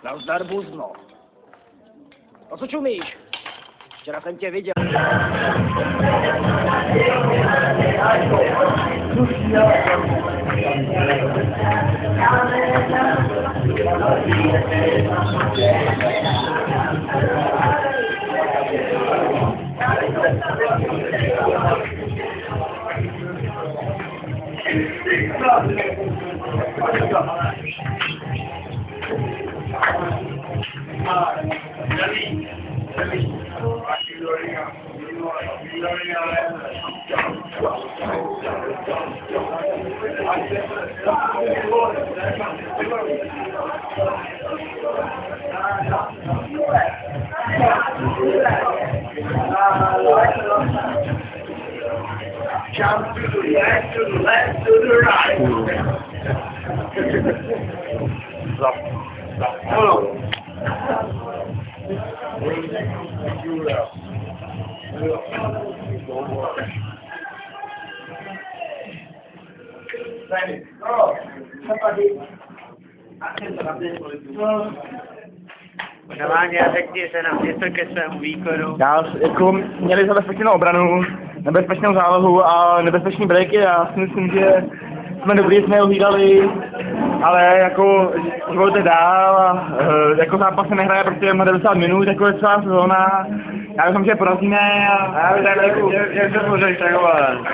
Nazdar, buzno. A co čumíš? Včera jsem tě viděl. Jump to the left, to the left, to the right. Stop. Stop. Oh. Normálně řekni se nám něco ke svému výkonu. Měli zabezpečenou obranu, nebezpečnou zálohu a nebezpečný breaky. Já si myslím, že jsme dobrý, jsme ho hlídali, ale jako život dál a jako zápas se nehraje prostě na 90 minut, jako je celá sezóna. Já myslím, že porazíme a Já bych tak jak se pořeš takové.